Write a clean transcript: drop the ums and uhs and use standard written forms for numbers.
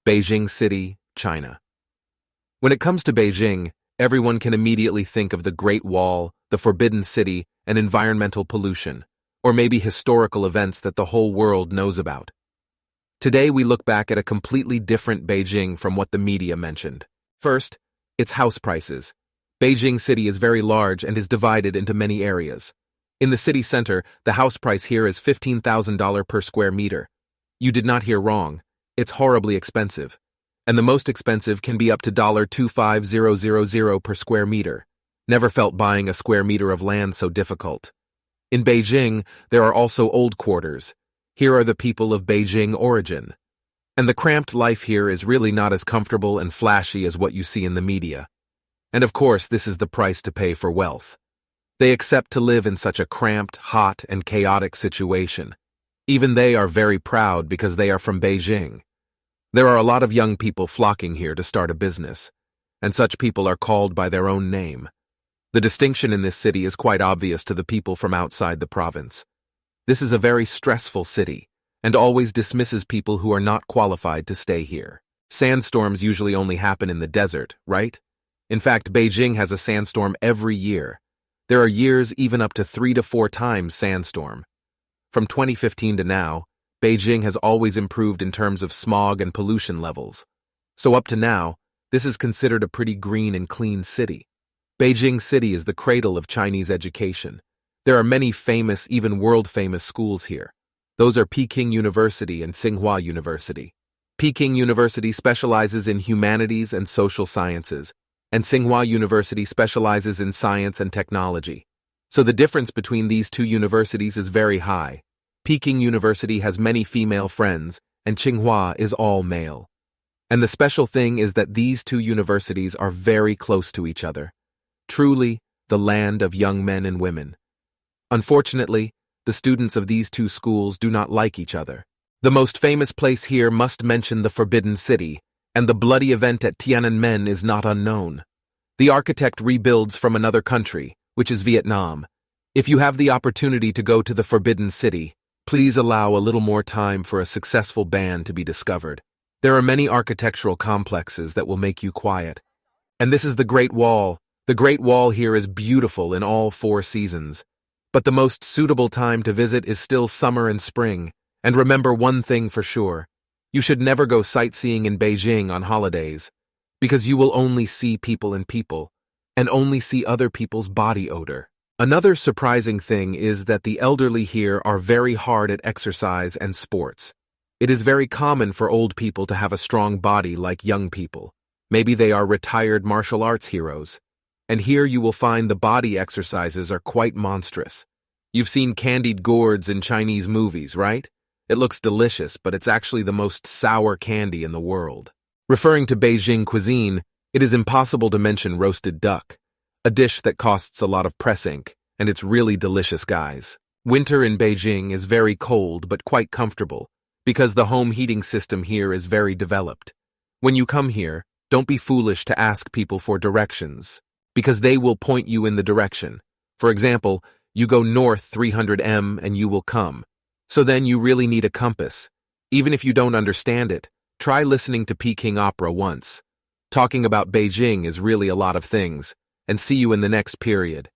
Beijing City, China. When it comes to Beijing, everyone can immediately think of the Great Wall, the Forbidden City, and environmental pollution, or maybe historical events that the whole world knows about. Today we look back at a completely different Beijing from what the media mentioned. First, its house prices. Beijing City is very large and is divided into many areas. In the city center, the house price here is $15,000 per square meter. You did not hear wrong. It's horribly expensive. And the most expensive can be up to $25,000 per square meter. Never felt buying a square meter of land so difficult. In Beijing, there are also old quarters. Here are the people of Beijing origin. And the cramped life here is really not as comfortable and flashy as what you see in the media. And of course, this is the price to pay for wealth. They accept to live in such a cramped, hot, and chaotic situation. Even they are very proud because they are from Beijing. There are a lot of young people flocking here to start a business, and such people are called by their own name. The distinction in this city is quite obvious to the people from outside the province. This is a very stressful city, and always dismisses people who are not qualified to stay here. Sandstorms usually only happen in the desert, right? In fact, Beijing has a sandstorm every year. There are years even up to 3 to 4 times sandstorm. From 2015 to now, Beijing has always improved in terms of smog and pollution levels. So up to now, this is considered a pretty green and clean city. Beijing City is the cradle of Chinese education. There are many famous, even world-famous schools here. Those are Peking University and Tsinghua University. Peking University specializes in humanities and social sciences, and Tsinghua University specializes in science and technology. So the difference between these two universities is very high. Peking University has many female friends, and Tsinghua is all male. And the special thing is that these two universities are very close to each other. Truly, the land of young men and women. Unfortunately, the students of these two schools do not like each other. The most famous place here must mention the Forbidden City, and the bloody event at Tiananmen is not unknown. The architect rebuilds from another country, which is Vietnam. If you have the opportunity to go to the Forbidden City, please allow a little more time for a successful band to be discovered. There are many architectural complexes that will make you quiet. And this is the Great Wall. The Great Wall here is beautiful in all 4 seasons. But the most suitable time to visit is still summer and spring. And remember one thing for sure. You should never go sightseeing in Beijing on holidays, because you will only see people and only see other people's body odor. Another surprising thing is that the elderly here are very hard at exercise and sports. It is very common for old people to have a strong body like young people. Maybe they are retired martial arts heroes. And here you will find the body exercises are quite monstrous. You've seen candied gourds in Chinese movies, right? It looks delicious, but it's actually the most sour candy in the world. Referring to Beijing cuisine, it is impossible to mention roasted duck, a dish that costs a lot of press ink, and it's really delicious, guys. Winter in Beijing is very cold but quite comfortable, because the home heating system here is very developed. When you come here, don't be foolish to ask people for directions, because they will point you in the direction. For example, you go north 300 m and you will come. So then you really need a compass. Even if you don't understand it, try listening to Peking Opera once. Talking about Beijing is really a lot of things, and see you in the next period.